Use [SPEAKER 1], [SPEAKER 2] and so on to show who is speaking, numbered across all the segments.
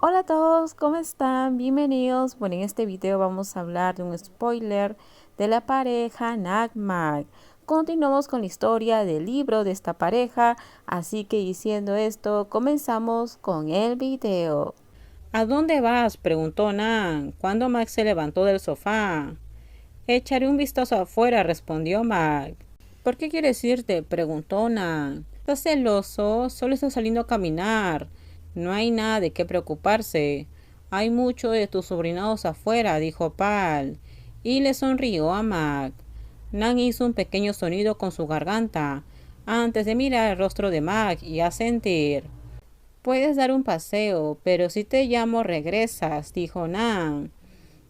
[SPEAKER 1] Hola a todos, ¿cómo están? Bienvenidos. Bueno, en este video vamos a hablar de un spoiler de la pareja Nagmag. Continuamos con la historia del libro de esta pareja, así que diciendo esto, comenzamos con el video.
[SPEAKER 2] ¿A dónde vas? Preguntó Nan, cuando Mac se levantó del sofá. Echaré un vistazo afuera, respondió Mac. ¿Por qué quieres irte? Preguntó Nan. ¿Estás celoso? Solo estás saliendo a caminar. No hay nada de qué preocuparse. Hay mucho de tus sobrinados afuera, dijo Pal, y le sonrió a Mac. Nan hizo un pequeño sonido con su garganta, antes de mirar el rostro de Mac y asentir. Puedes dar un paseo, pero si te llamo regresas, dijo Nan.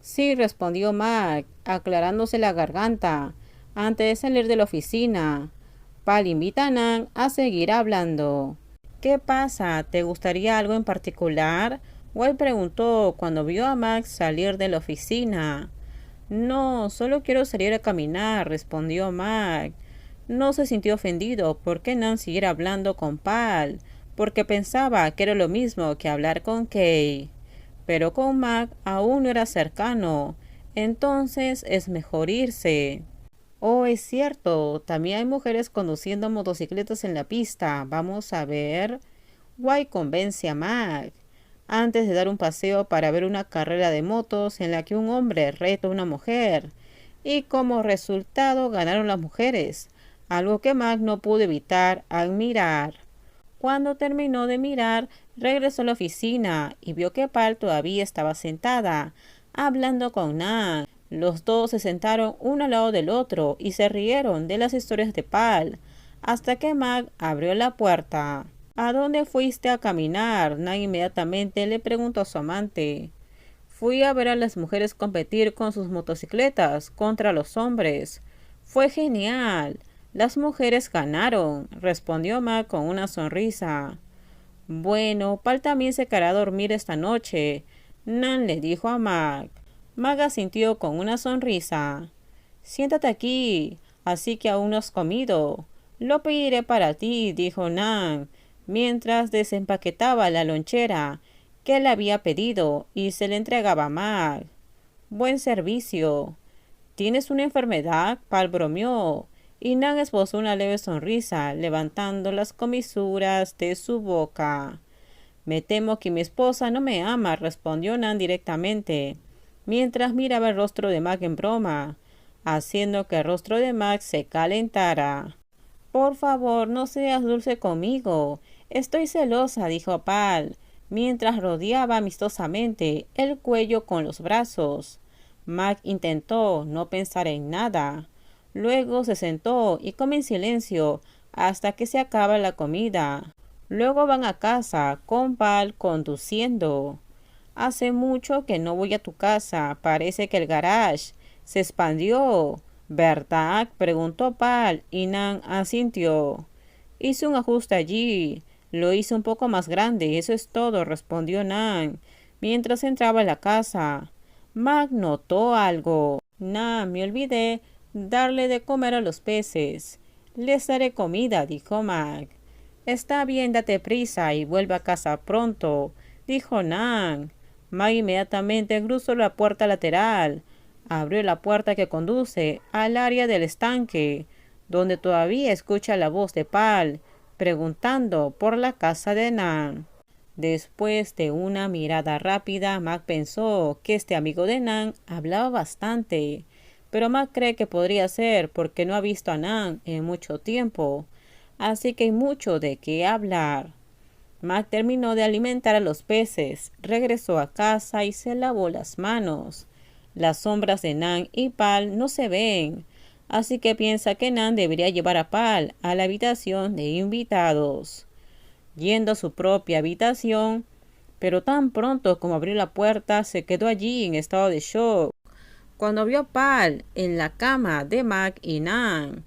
[SPEAKER 2] Sí, respondió Mac, aclarándose la garganta, antes de salir de la oficina. Pal invita a Nan a seguir hablando. ¿Qué pasa? ¿Te gustaría algo en particular? Wade preguntó cuando vio a Max salir de la oficina. No, solo quiero salir a caminar, respondió Mac. No se sintió ofendido porque Nan siguiera hablando con Pal, porque pensaba que era lo mismo que hablar con Kay. Pero con Mac aún no era cercano, entonces es mejor irse. Oh, es cierto, también hay mujeres conduciendo motocicletas en la pista. Vamos a ver. Guay convence a Mac antes de dar un paseo para ver una carrera de motos en la que un hombre reta a una mujer. Y como resultado ganaron las mujeres, algo que Mac no pudo evitar al mirar. Cuando terminó de mirar, regresó a la oficina y vio que Pal todavía estaba sentada, hablando con Nan. Los dos se sentaron uno al lado del otro y se rieron de las historias de Pal, hasta que Mac abrió la puerta. ¿A dónde fuiste a caminar? Nan inmediatamente le preguntó a su amante. Fui a ver a las mujeres competir con sus motocicletas contra los hombres. Fue genial. Las mujeres ganaron, respondió Mac con una sonrisa. Bueno, Pal también se quedará a dormir esta noche, Nan le dijo a Mac. Mac asintió con una sonrisa. Siéntate aquí, así que aún no has comido. Lo pediré para ti, dijo Nan, mientras desempaquetaba la lonchera que le había pedido y se le entregaba a Mac. Buen servicio. ¿Tienes una enfermedad? Pal bromeó, y Nan esbozó una leve sonrisa, levantando las comisuras de su boca. Me temo que mi esposa no me ama, respondió Nan directamente, mientras miraba el rostro de Mac en broma, haciendo que el rostro de Mac se calentara. Por favor, no seas dulce conmigo. Estoy celosa, dijo Pal, mientras rodeaba amistosamente el cuello con los brazos. Mac intentó no pensar en nada. Luego se sentó y comió en silencio hasta que se acaba la comida. Luego van a casa, con Pal conduciendo. Hace mucho que no voy a tu casa. Parece que el garage se expandió. ¿Verdad? Preguntó Pal y Nan asintió. Hice un ajuste allí. Lo hice un poco más grande, eso es todo, respondió Nan, mientras entraba a la casa. Mac notó algo. Nan, me olvidé darle de comer a los peces. Les daré comida, dijo Mac. Está bien, date prisa y vuelve a casa pronto, dijo Nan. Mac inmediatamente cruzó la puerta lateral. Abrió la puerta que conduce al área del estanque, donde todavía escucha la voz de Pal, preguntando por la casa de Nan. Después de una mirada rápida, Mac pensó que este amigo de Nan hablaba bastante, pero Mac cree que podría ser porque no ha visto a Nan en mucho tiempo, así que hay mucho de qué hablar. Mac terminó de alimentar a los peces, regresó a casa y se lavó las manos. Las sombras de Nan y Pal no se ven, así que piensa que Nan debería llevar a Pal a la habitación de invitados. Yendo a su propia habitación, pero tan pronto como abrió la puerta se quedó allí en estado de shock cuando vio a Pal en la cama de Mac y Nan.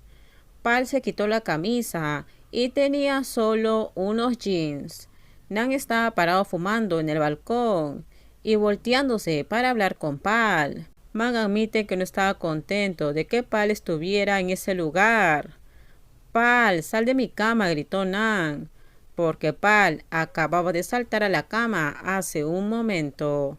[SPEAKER 2] Pal se quitó la camisa y tenía solo unos jeans. Nan estaba parado fumando en el balcón y volteándose para hablar con Pal. Mac admite que no estaba contento de que Pal estuviera en ese lugar. Pal, sal de mi cama, gritó Nan. porque Pal acababa de saltar a la cama hace un momento.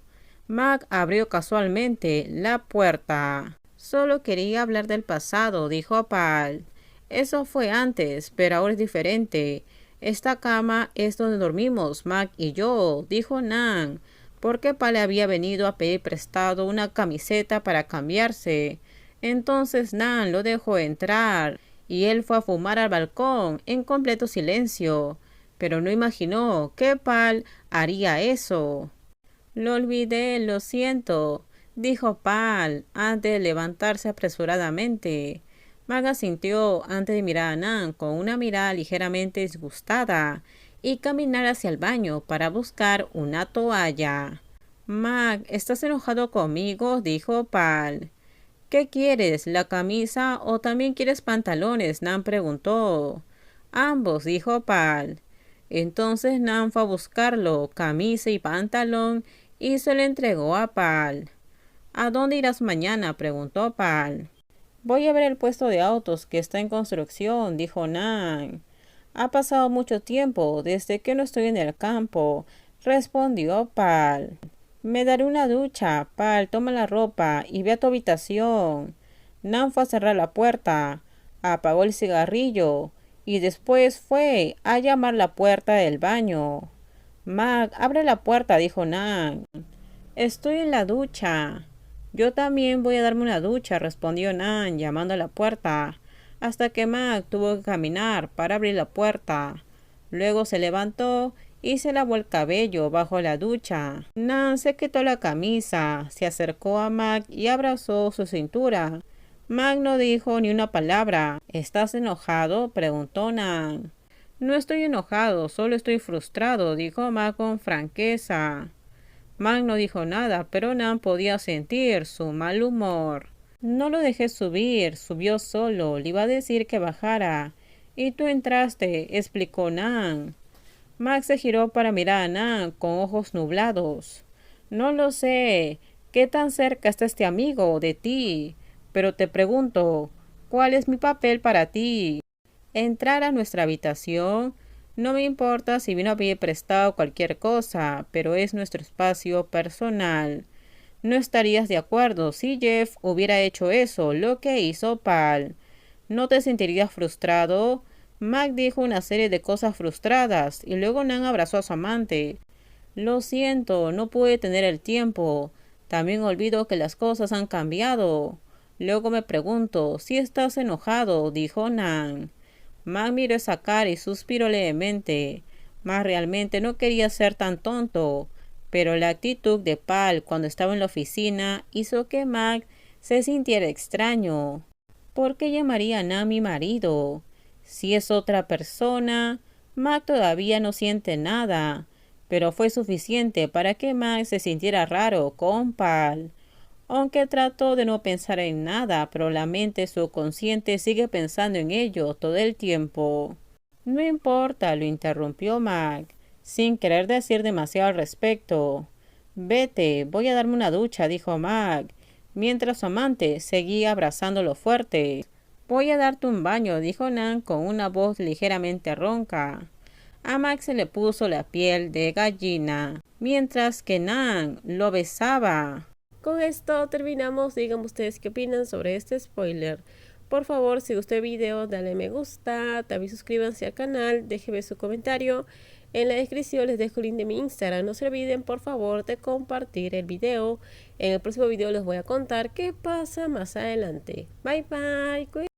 [SPEAKER 2] Mac abrió casualmente la puerta. Solo quería hablar del pasado, dijo Pal. Eso fue antes, pero ahora es diferente. Esta cama es donde dormimos, Mac y yo, dijo Nan, porque Pal había venido a pedir prestado una camiseta para cambiarse. Entonces Nan lo dejó entrar y él fue a fumar al balcón en completo silencio, pero no imaginó que Pal haría eso. Lo olvidé, lo siento, dijo Pal antes de levantarse apresuradamente. Mac asintió antes de mirar a Nan con una mirada ligeramente disgustada y caminar hacia el baño para buscar una toalla. Mac, ¿estás enojado conmigo? Dijo Pal. ¿Qué quieres, la camisa o también quieres pantalones? Nan preguntó. Ambos, dijo Pal. Entonces Nan fue a buscarlo, camisa y pantalón, y se le entregó a Pal. ¿A dónde irás mañana? Preguntó Pal. Voy a ver el puesto de autos que está en construcción, dijo Nan. Ha pasado mucho tiempo desde que no estoy en el campo, respondió Pal. Me daré una ducha. Pal, toma la ropa y ve a tu habitación. Nan fue a cerrar la puerta, apagó el cigarrillo y después fue a llamar la puerta del baño. Mac, abre la puerta, dijo Nan. Estoy en la ducha. Yo también voy a darme una ducha, respondió Nan, llamando a la puerta, hasta que Mac tuvo que caminar para abrir la puerta. Luego se levantó y se lavó el cabello bajo la ducha. Nan se quitó la camisa, se acercó a Mac y abrazó su cintura. Mac no dijo ni una palabra. ¿Estás enojado? Preguntó Nan. No estoy enojado, solo estoy frustrado, dijo Mac con franqueza. Mac no dijo nada, pero Nan podía sentir su mal humor. No lo dejé subir, subió solo, le iba a decir que bajara. Y tú entraste, explicó Nan. Mac se giró para mirar a Nan con ojos nublados. No lo sé. ¿Qué tan cerca está este amigo de ti? Pero te pregunto, ¿cuál es mi papel para ti? Entrar a nuestra habitación. No me importa si vino a pedir prestado cualquier cosa, pero es nuestro espacio personal. No estarías de acuerdo si Jeff hubiera hecho eso, lo que hizo Pal. ¿No te sentirías frustrado? Mac dijo una serie de cosas frustradas y luego Nan abrazó a su amante. Lo siento, no pude tener el tiempo. También olvido que las cosas han cambiado. Luego me pregunto si estás enojado, dijo Nan. Mac miró esa cara y suspiró levemente. Mac realmente no quería ser tan tonto, pero la actitud de Pal cuando estaba en la oficina hizo que Mac se sintiera extraño. ¿Por qué llamaría a Nan mi marido? Si es otra persona, Mac todavía no siente nada, pero fue suficiente para que Mac se sintiera raro con Pal. Aunque trató de no pensar en nada, pero la mente subconsciente sigue pensando en ello todo el tiempo. No importa, lo interrumpió Mac, sin querer decir demasiado al respecto. Vete, voy a darme una ducha, dijo Mac, mientras su amante seguía abrazándolo fuerte. Voy a darte un baño, dijo Nan con una voz ligeramente ronca. A Mac se le puso la piel de gallina, mientras que Nan lo besaba.
[SPEAKER 1] Con esto terminamos. Díganme ustedes qué opinan sobre este spoiler. Por favor, si gustó el video, dale me gusta, también suscríbanse al canal, déjenme su comentario. En la descripción les dejo el link de mi Instagram. No se olviden, por favor, de compartir el video. En el próximo video les voy a contar qué pasa más adelante. Bye bye.